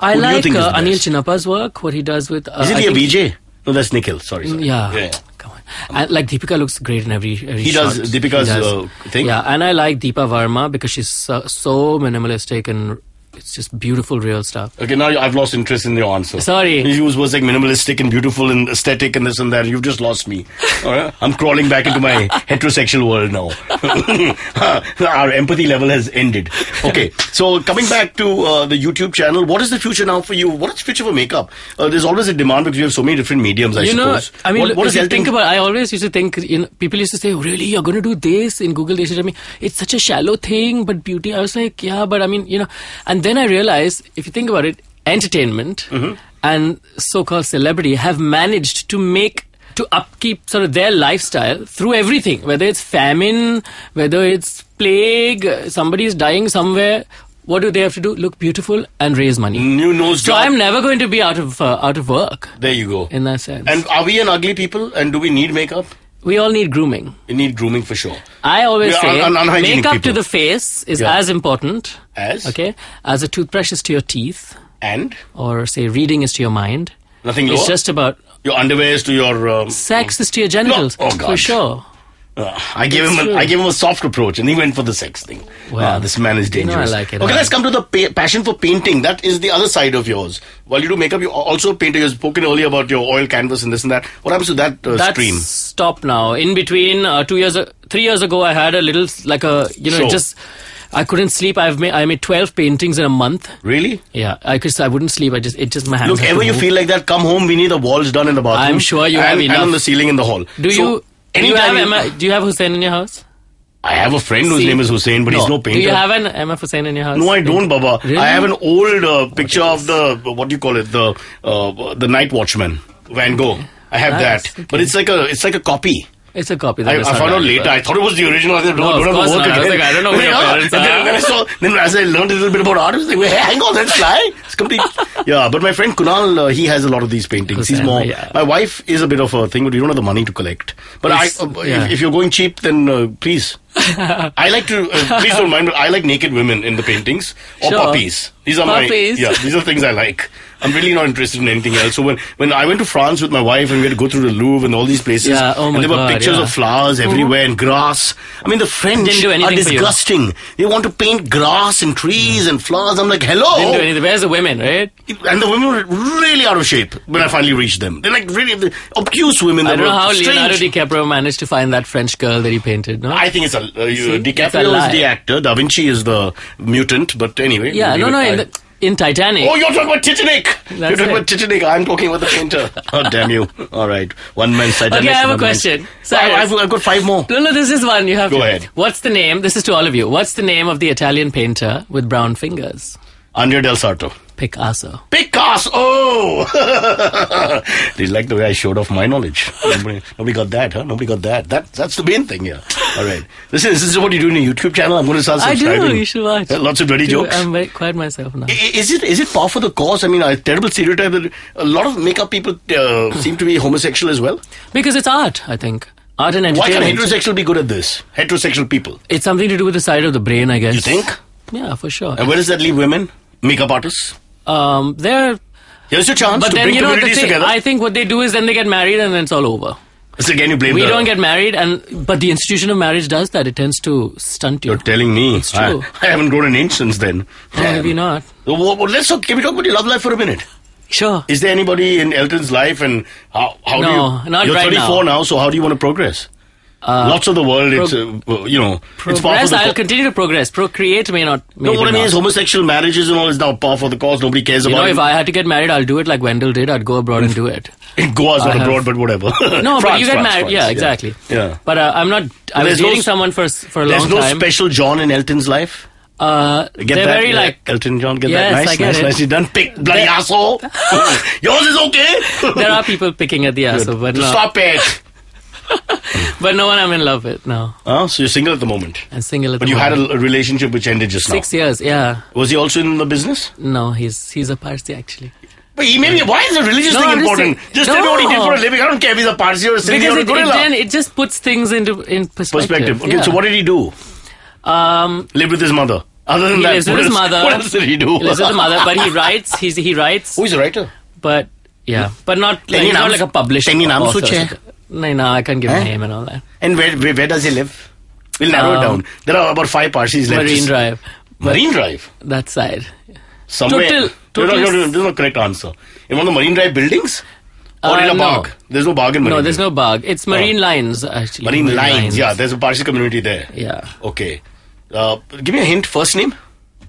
Who do you like think is the Anil best? Chinappa's work, what he does with... Isn't he a VJ? No, that's Nikhil. Sorry. Yeah. Come on. And like Deepika looks great in every He shot. does Deepika's thing? Yeah, and I like Deepa Verma because she's so minimalistic and it's just beautiful real stuff. Okay, now I've lost interest in your answer. Sorry. His use was like minimalistic and beautiful and aesthetic and this and that. You've just lost me. All right? I'm crawling back into my heterosexual world now. Our empathy level has ended. Okay, so coming back to the YouTube channel, what is the future now for you? What is the future for makeup? There's always a demand because you have so many different mediums, I suppose. I mean, what if is you think about it, I always used to think, people used to say, oh, really, you're going to do this in Google? They should tell me, it's such a shallow thing, but beauty. I was like, yeah, but I mean, and then I realized, if you think about it, entertainment and so-called celebrity have managed to upkeep sort of their lifestyle through everything, whether it's famine, whether it's plague, somebody is dying somewhere. What do they have to do? Look beautiful and raise money. New nose So job. I'm never going to be out of work. There you go. In that sense. And are we an ugly people? And do we need makeup? We all need grooming. We need grooming for sure. I always We are say unhygienic makeup people. to the face is Yeah. as important As? as a toothbrush is to your teeth, And? or say reading is to your mind. Nothing lower? It's just about Your underwear is to your... sex is to your genitals. No. Oh, God. For sure. I gave It's true. him a soft approach, and he went for the sex thing. Well, This man is dangerous. I like it. Okay, let's come to the passion for painting. That is the other side of yours. While you do makeup, you're also a painter. You've spoken earlier about your oil canvas and this and that. What happens to that That's stream? stopped now. In between, 3 years ago, I had a little Show. I couldn't sleep. I made 12 paintings in a month. Really? Yeah, I wouldn't sleep. My hands. Look, had to ever you move. feel like that, come home. We need the walls done in the bathroom. I'm sure you have and enough. on the ceiling in the hall. Do you anytime have Hussein in your house? I have a friend whose See? name is Hussein, but he's no painter. Do you have an MF Hussein in your house? No, I don't, Baba. Really? I have an old picture of the what do you call it? The Night Watchman, Van Gogh. I have Nice, that, okay. but it's like a copy. It's a copy. I found out later. I thought it was the original. I said, No, of don't have course to work not. I was again. like, I don't know who your parents And are. then as I learned a little bit about art, I was like, wait, hang on, that's fly. It's complete. Yeah, but my friend Kunal, he has a lot of these paintings. He's Hussein, more. yeah. My wife is a bit of a thing, but we don't have the money to collect. But Yeah. if you're going cheap, then please. I like to, please don't mind, but I like naked women in the paintings or Sure. puppies. These are Puppies. these are things I like. I'm really not interested in anything else. So when I went to France with my wife and we had to go through the Louvre and all these places, Yeah, oh my and there were God, pictures yeah. of flowers everywhere and grass. I mean, the French Didn't do are anything for you. disgusting. They want to paint grass and trees and flowers. I'm like, hello. Didn't do anything. Where's the women, right? And the women were really out of shape when I finally reached them. They're like really obtuse women. I that don't know were how strange. Leonardo DiCaprio managed to find that French girl that he painted. No. I think it's See? It's a DiCaprio lie. is the actor. Da Vinci is the mutant. But anyway. Yeah, we'll no. leave it. In Titanic. Oh, you're talking about Titanic. You're talking it. about Titanic. I'm talking about the painter. Oh, damn you. All right. One man's Titanic. Okay, I have a another man's- question. So I've got 5 more. No, this is one you have Go to. ahead. What's the name? This is to all of you. What's the name of the Italian painter with brown fingers? Andrea Del Sarto. Picasso. Picasso! Oh! Did you like the way I showed off my knowledge? Nobody got that, huh? Nobody got that. That's the main thing here. All right. This is what you do in your YouTube channel. I'm going to start I subscribing. do. You should watch. Yeah, lots of dirty jokes. I'm very quiet myself now. Is it par for the cause? I mean, a terrible stereotype that a lot of makeup people seem to be homosexual as well. Because it's art, I think. Art and Why can't entertainment. heterosexual be good at this? Heterosexual people. It's something to do with the side of the brain, I guess. You think? Yeah, for sure. And where does that leave women? Makeup artists? They're... Here's your chance But to then, bring you know, the communities thing, together. I think what they do is then they get married and then it's all over. So again, you blame We the... don't get married, but the institution of marriage does that. It tends to stunt you. You're telling me. It's true. I haven't grown an inch since then. Oh, maybe not. Can we talk about your love life for a minute? Sure. Is there anybody in Elton's life, and how do No, you... not You're right 34 now, so how do you want to progress? Lots of the world, it's, it's par for Progress, the I'll continue to progress. Procreate may not. No, what I mean not. is homosexual marriages and all is now par for the cause. Nobody cares You about know, it. if I had to get married, I'll do it like Wendell did. I'd go abroad and do it. Goa's not I have- abroad, but whatever. No, but France, you get France, married. France, Yeah, exactly. Yeah. But I'm not. I was There's no dating s- someone for a long There's no time. special John in Elton's life? They're Get that? very Yeah, like. Elton John, get Yes, that? Nice, I get nice, it. nicely done. Pick, bloody asshole. Yours is okay. There are people picking at the asshole, but no. Stop it. But no one I'm in love with. No, So you're single at the moment. I'm single at But the you had moment. a relationship which ended just 6 now. years. Yeah. Was he also in the business? No, he's a Parsi actually. But he maybe, why is the religious No, thing I'm just important? saying- Just tell me what he did No. for a living. I don't care if he's a Parsi or a Sindhi Because or a gorilla. then it just puts things in perspective. Okay, so what did he do? Live with his mother. Other than He that, lives what with his else- mother. What else did he do? He lives with the mother, but he writes. He writes, Who is a writer? but yeah, but not like, Tengi he's not naam- like a published Tengi naam author. such hai? No, I can't give a name and all that. And where does he live? We'll narrow it down. There are about 5 Parsis left. Marine Just- Drive, Marine Drive? that side. Somewhere. Total- There's no correct answer. In one of the Marine Drive buildings? Or in a no. bag? There's no bag in Marine No, there's Drive. no bug. It's Marine Lines actually. Marine Lines. Yeah, there's a Parsi community there. Yeah. Okay. Give me a hint. First name?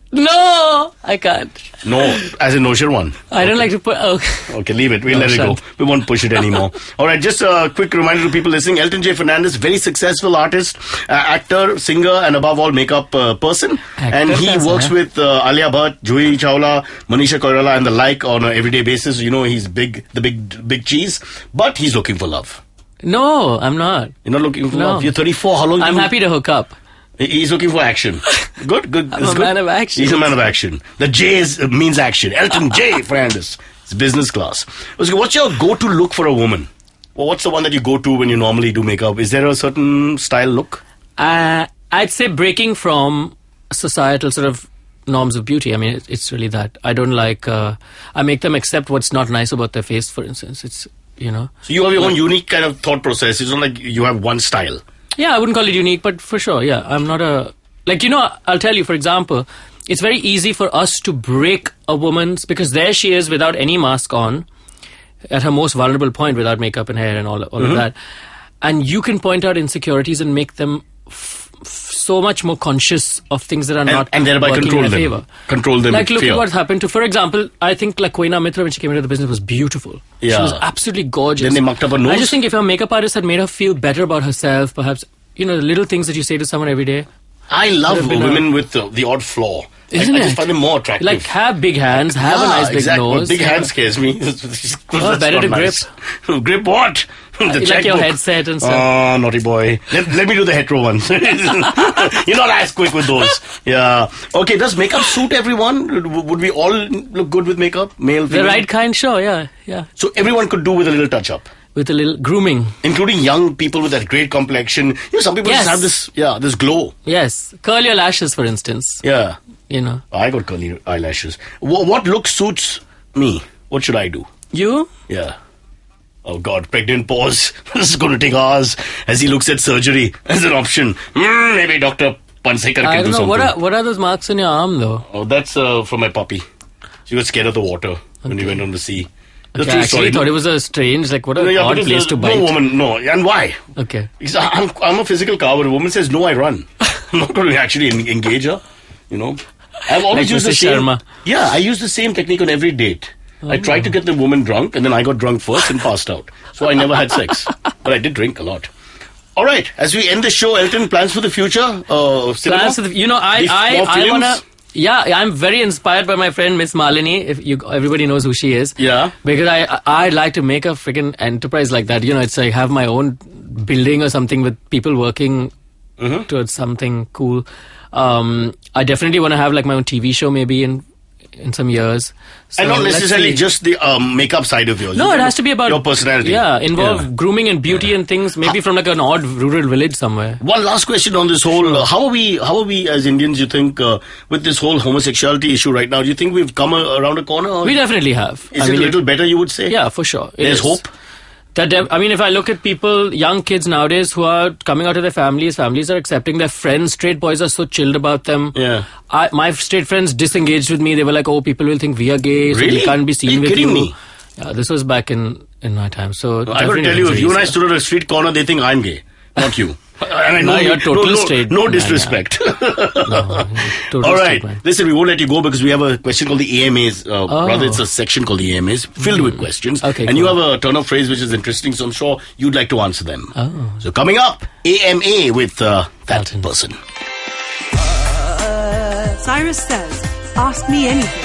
No, I can't. No, as in Noshir one. I don't like to put. Oh. Okay, leave it. We'll No, let it go. shan't. We won't push it anymore. All right, just a quick reminder to people listening. Elton J. Fernandez, very successful artist, actor, singer, and above all, makeup person. And he person, works yeah. with Alia Bhatt, Juhi Chawla, Manisha Koirala, and the like on an everyday basis. You know, he's the big cheese. But he's looking for love. No, I'm not. You're not looking for No. love. You're 34. How long? I'm happy to hook up. He's looking for action. Good. I'm It's a good. man of action. He's a man of action. The J means action. Elton J. Fernandez. It's business class. Okay, what's your go-to look for a woman? Well, what's the one that you go to when you normally do makeup? Is there a certain style look? I'd say breaking from societal sort of norms of beauty. I mean, it's really that. I don't like. I make them accept what's not nice about their face. For instance, it's So you have your own unique kind of thought process. It's not like you have one style. Yeah, I wouldn't call it unique, but for sure, yeah. I'm not a... Like, I'll tell you, for example, it's very easy for us to break a woman's... Because there she is without any mask on, at her most vulnerable point, without makeup and hair and all of that. And you can point out insecurities and make them so much more conscious of things that are not and thereby working control in their them. favor. Control them Like, with look fear. at what happened to... For example, I think like Koina Mitra, when she came into the business, was beautiful. She Yeah. was absolutely gorgeous. Then they mucked up her nose? I just think if her makeup artist had made her feel better about herself, perhaps, the little things that you say to someone every day. I love Would have been women with the odd flaw. Isn't I it? just find them more attractive. Like, have big hands, have a nice big exactly. nose. Big hand scares me. That's better not to nice. Grip what? The like your checkbook. headset and stuff. Oh, naughty boy. Let me do the hetero ones. You're not as quick with those. Yeah. Okay, does makeup suit everyone? Would we all look good with makeup? Male, The female? right kind, sure, yeah. So everyone could do with a little touch-up. With a little grooming. Including young people with that great complexion. Some people Yes. just have this glow. Yes. Curl your lashes, for instance. Yeah. I got curly eyelashes. What look suits me? What should I do? You? Yeah. Oh God, pregnant pause. This is going to take hours as he looks at surgery as an option. Maybe Dr. Pansekar I can do don't know. something. What are those marks on your arm, though? Oh, that's from my puppy. She got scared of the water when we went on the sea. That's Okay, true I actually story. thought it was a strange, like, what a Yeah, odd because place to no bite. woman, no. And why? Okay. Because I'm a physical coward. A woman says no, I run. I'm not going to actually engage her. I've always Like used the Mrs. same. Sharma. Yeah, I use the same technique on every date. I tried to get the woman drunk, and then I got drunk first and passed out. So I never had sex, but I did drink a lot. All right, as we end the show, Elton, plans for the future. Cinema? Plans for the, More I films? wanna. Yeah, I'm very inspired by my friend Miss Malini. Everybody knows who she is. Yeah. Because I'd like to make a freaking enterprise like that. It's like have my own building or something with people working towards something cool. I definitely want to have like my own TV show maybe in in some years. So and not let's necessarily see. just the makeup side of yours. No, it has to be about your personality. Yeah, involve grooming and beauty and things. Maybe from like an odd rural village somewhere. One last question on this whole. How are we as Indians? You think with this whole homosexuality issue right now? Do you think we've come around a corner? Or We definitely have. is it a little better? You would say. Yeah, for sure. It There's is. hope. I mean, if I look at people, young kids nowadays who are coming out of their families are accepting their friends. Straight boys are so chilled about them. Yeah. My straight friends disengaged with me. They were like, "Oh, people will think we are gay, so Really? we can't be Are seen you with kidding you." me? Yeah, this was back in my time. So I got to definitely tell you, if you and I easier. stood at a street corner, they think I'm gay, not you. And I know No, you're total straight. No Yeah, disrespect. Total All right. straight man. Listen, we won't let you go because we have a question called the AMAs. Rather, it's a section called the AMAs filled with questions. Okay, and you cool. have a turn of phrase which is interesting, so I'm sure you'd like to answer them. Oh. So coming up, AMA with that Elton. person. Cyrus says, ask me anything.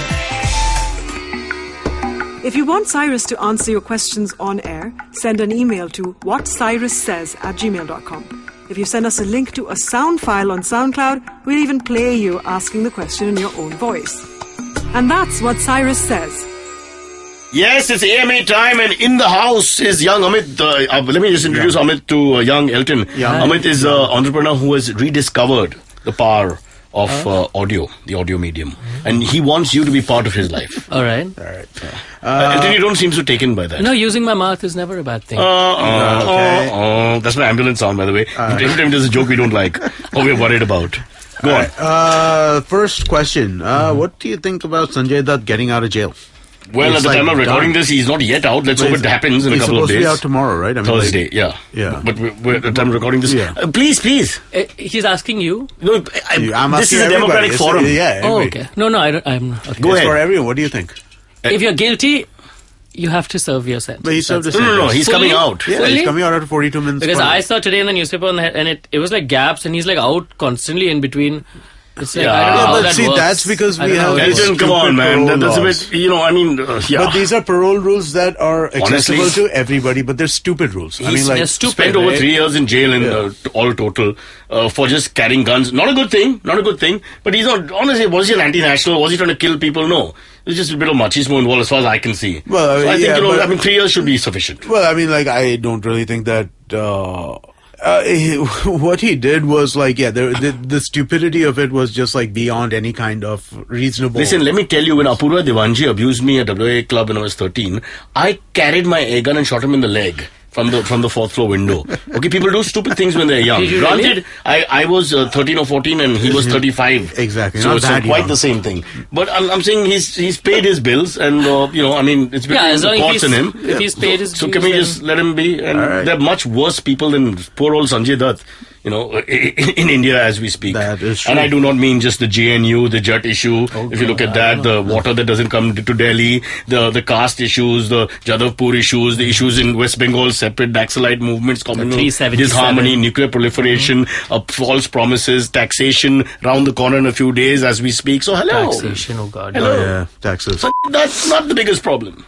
If you want Cyrus to answer your questions on air, send an email to whatcyrussays@gmail.com. If you send us a link to a sound file on SoundCloud, we'll even play you asking the question in your own voice. And that's what Cyrus says. Yes, it's AMA time, and in the house is young Amit. Let me just introduce Amit to young Elton. Amit is an entrepreneur who has rediscovered the power of audio, the audio medium. And he wants you to be part of his life. All right. Elton, you don't seem so taken by that. No, using my mouth is never a bad thing. That's my ambulance sound, by the way. Every time there's a joke we don't like or we're worried about. Go on. First question. What do you think about Sanjay Dutt getting out of jail? Well, It's at the time like of recording done. this, he's not yet out. Let's hope it happens in a He's couple of supposed days. to be out tomorrow, right? I mean, Thursday, yeah. But we're at the time of recording this. Yeah. Please. He's asking you. No, I'm this asking is a everybody. democratic It's- forum. Yeah. Oh, everybody. okay. No, I don't. I'm okay. Go It's ahead. for everyone. What do you think? If you're guilty, you have to serve your sentence. But he served his No, sentence. he's Fully? coming out. Yeah, Fully? he's coming out after 42 minutes. Because Fine. I saw today in the newspaper and it was like gaps, and he's like out constantly in between. It's like, Yeah. I don't know Yeah, how but that see, works. that's because I we don't know have how it these works. Elton, come on, stupid man. parole That's a laws. bit, yeah. But these are parole rules that are accessible Honestly. to everybody, but they're stupid rules. I mean, like, they're stupid. Spent over right? 3 years in jail in all total for just carrying guns. Not a good thing. But he's not, honestly, was he an anti-national? Was he trying to kill people? No. It's just a bit of machismo involved as far as I can see. Well, so I think, yeah, but- 3 years should be sufficient. well, I mean, like, I don't really think that. What he did was like, the stupidity of it was just like beyond any kind of reasonable. Listen, let me tell you, when Apurva Devanji abused me at WA Club when I was 13, I carried my air gun and shot him in the leg from the fourth floor window. Okay, people do stupid things when they're young. Did you Granted, really? I was 13 or 14 and he was 35. Exactly, So not it's that quite young. the same thing. But I'm saying he's paid his bills and, I mean, it's between Yeah, as the long courts as and him. if he's paid his So dues, can we then- just let him be? And right. there are much worse people than poor old Sanjay Dutt. In India as we speak. That is true. And I do not mean just the JNU, the Jat issue. If you look at that, the water that doesn't come to Delhi, the caste issues, the Jadavpur issues, the issues in West Bengal, separate Naxalite movements, communal 377. disharmony, nuclear proliferation, false promises, taxation round the corner in a few days as we speak. So hello. Taxation, oh God. Hello. Yeah, taxes. So that's not the biggest problem.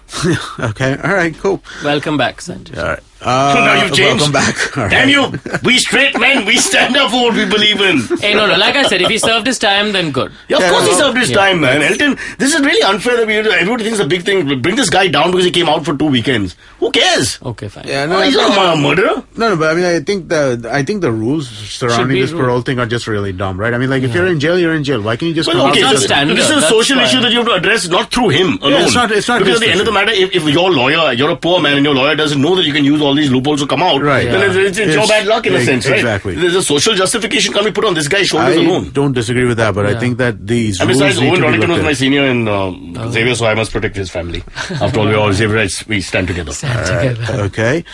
Okay, all right, cool. Welcome back, Sanjay. All right. So now you've changed. Welcome back. All Damn right. you. We straight men, we stand up for what we believe in. Hey, no. Like I said, if he served his time, then good. Yeah, of Yeah, course he well, served his yeah. time, man. Elton, this is really unfair that everybody thinks it's a big thing. Bring this guy down because he came out for 2 weekends. Who cares? Okay, fine. Yeah, Oh, he's not a murderer. No, but I mean, I think the rules surrounding be this ruled. parole thing are just really dumb, right? I mean, like, if you're in jail, you're in jail. Why can't you just Well, come okay, out? not so standard. this is a That's social fine. issue that you have to address not through him alone. it's not because his at the end of the matter, if your lawyer, you're a poor man and your lawyer doesn't know that you can use all these loopholes to come out, Right. then it's your bad luck in a sense, right? Exactly. There's a social justification can be put on this guy's shoulders I alone. don't disagree with that, but I Yeah. think that these And rules besides, need Owen to be Roddington was looked my at. senior in Xavier, so I must protect his family. After all, we're all Xavierites, we stand together. Okay.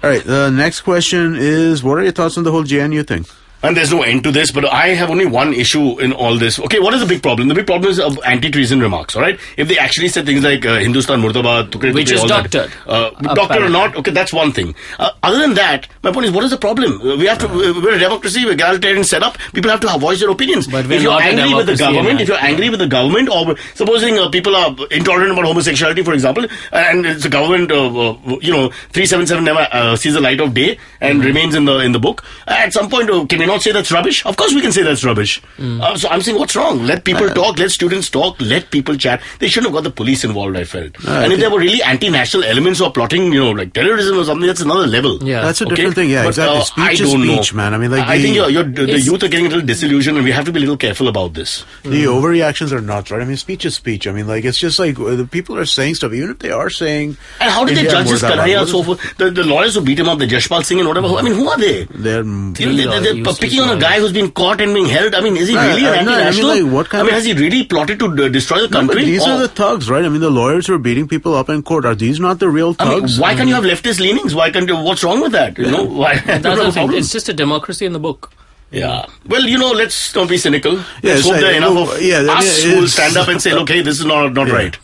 All right. The next question is, what are your thoughts on the whole JNU thing? And there's no end to this, but I have only one issue in all this. Okay, what is the big problem? The big problem is of anti-treason remarks, alright? If they actually said things like Hindustan Murdabad, Tukre Which Tukre, is all that, doctored. doctored or not, okay, that's one thing. Other than that, my point is, what is the problem? We have to, we're a democracy, we're egalitarian setup, people have to voice their opinions. But we're if you're not a angry with the democracy, government, man. if you're angry with the government, or supposing people are intolerant about homosexuality, for example, and it's the government, 377 never sees the light of day and remains in the book, at some point, can we not cannot say that's rubbish? Of course we can say that's rubbish. So I'm saying, what's wrong? Let people talk, let students talk, let people chat. They shouldn't have got the police involved, I felt. And if there were really anti-national elements or plotting, like terrorism or something, that's another level. Yeah. That's a different thing. Yeah, But, exactly. Speech is speech, man. I mean, like, I think the youth are getting a little disillusioned, and we have to be a little careful about this. The overreactions are nuts, right? I mean, speech is speech. I mean, like, it's just like the people are saying stuff, even if they are saying. And how did they India judge this Murdabad? Kanhaiya and so forth? The lawyers who beat him up, the Jashpal Singh and whatever. I mean, who are they? They're They're picking on a guy who's been caught and being held. I mean, is he really an anti-national? I mean, like, what kind has he really plotted to destroy the country? But these are the thugs, right? I mean, the lawyers who are beating people up in court, are these not the real thugs? Why can't you have leftist leanings? Why can't you? What's wrong with that? Why? That's the thing. It's just a democracy in the book. Yeah. Well, let's not be cynical. Yes, Let's hope there are enough of us who will it's- stand up and say, look, hey, this is not right.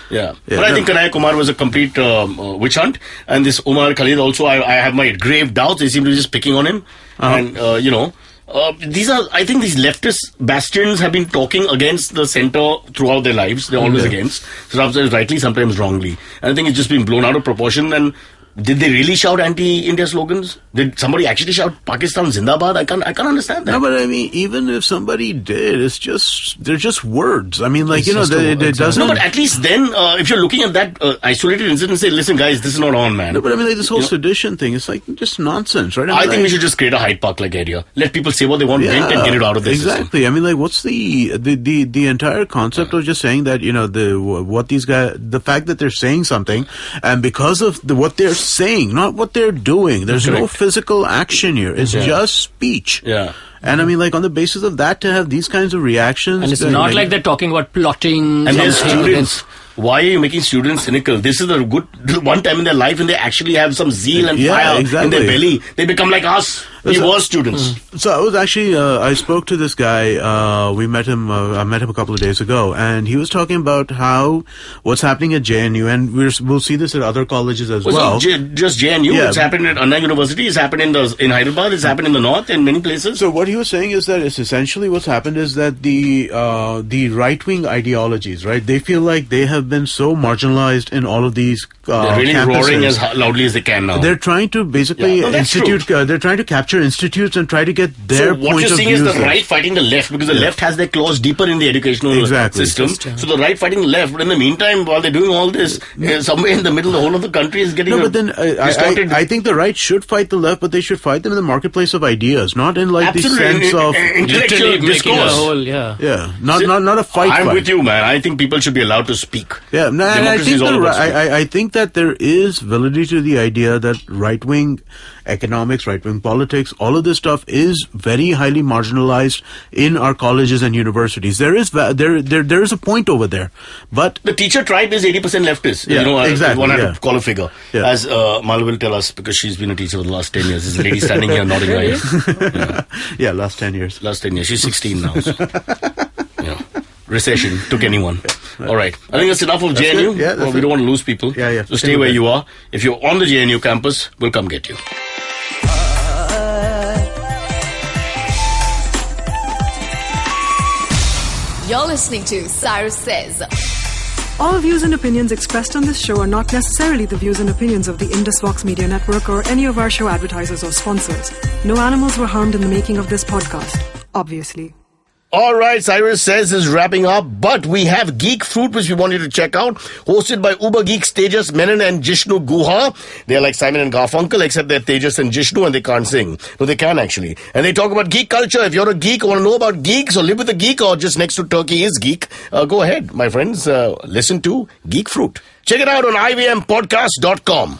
Yeah. But I think Kanhaiya Kumar was a complete witch hunt. And this Umar Khalid also, I have my grave doubts. They seem to be just picking on him. And, I think these leftist bastions have been talking against the centre throughout their lives. They're always against. Sometimes rightly, sometimes wrongly. And I think it's just been blown out of proportion. And did they really shout anti-India slogans? Did somebody actually shout Pakistan Zindabad? I can't understand that. No, but I mean, even if somebody did, they're just words. I mean, like, It's just it doesn't. No, but at least then, if you're looking at that isolated incident, say, listen, guys, this is not on, man. No, but I mean, like, this whole sedition thing, it's like just nonsense, right? I think we should just create a Hyde Park-like area. Let people say what they want, vent, and get it out of their exactly. system. I mean, like, what's the entire concept of just saying that, what these guys, the fact that they're saying something, and because of what they're saying, not what they're doing, there's no physical action here. It's just speech. Yeah. And I mean, like, on the basis of that, to have these kinds of reactions. And it's not like they're talking about plotting. And there's something students. against- Why are you making students cynical? This is the one time in their life when they actually have some zeal and fire in their belly. They become like us. We were students. So I was actually, I spoke to this guy, I met him a couple of days ago, and he was talking about what's happening at JNU, and we'll see this at other colleges as well. Just JNU? Yeah. It's happened at Anna University, it's happened in Hyderabad, it's happened in the north, in many places. So what he was saying is that it's essentially what's happened is that the right-wing ideologies, right, they feel like they have been so marginalized in all of these they're really campuses. roaring as loudly as they can now. They're trying to basically they're trying to capture institutes and try to get their so what point you're of seeing view. is the right fighting the left, because the left has their claws deeper in the educational system. So the right fighting the left, but in the meantime, while they're doing all this, somewhere in the middle, the whole of the country is getting I think the right should fight the left, but they should fight them in the marketplace of ideas, not in like the sense of intellectual discourse. Not a fight. I'm with you, man. I think people should be allowed to speak. Yeah, and I think that there is validity to the idea that right-wing economics, right-wing politics, all of this stuff is very highly marginalized in our colleges and universities. There is a point over there, but the teacher tribe is 80% leftist. Exactly. One had to call a figure, as Mal will tell us, because she's been a teacher for the last 10 years. There's a lady standing here nodding her head. Last 10 years. Last 10 years. She's 16 now. So. Recession took anyone. All right. I think that's enough of JNU. Yeah, we don't want to lose people. So stay where you are. If you're on the JNU campus, we'll come get you. You're listening to Cyrus Says. All views and opinions expressed on this show are not necessarily the views and opinions of the Indus Vox Media Network or any of our show advertisers or sponsors. No animals were harmed in the making of this podcast, obviously. All right, Cyrus Says is wrapping up, but we have Geek Fruit, which we want you to check out, hosted by Uber Geeks Tejas Menon and Jishnu Guha. They're like Simon and Garfunkel, except they're Tejas and Jishnu, and they can't sing. No, they can actually. And they talk about geek culture. If you're a geek or want to know about geeks or live with a geek or just next to Turkey is geek, go ahead, my friends. Listen to Geek Fruit. Check it out on ivmpodcast.com.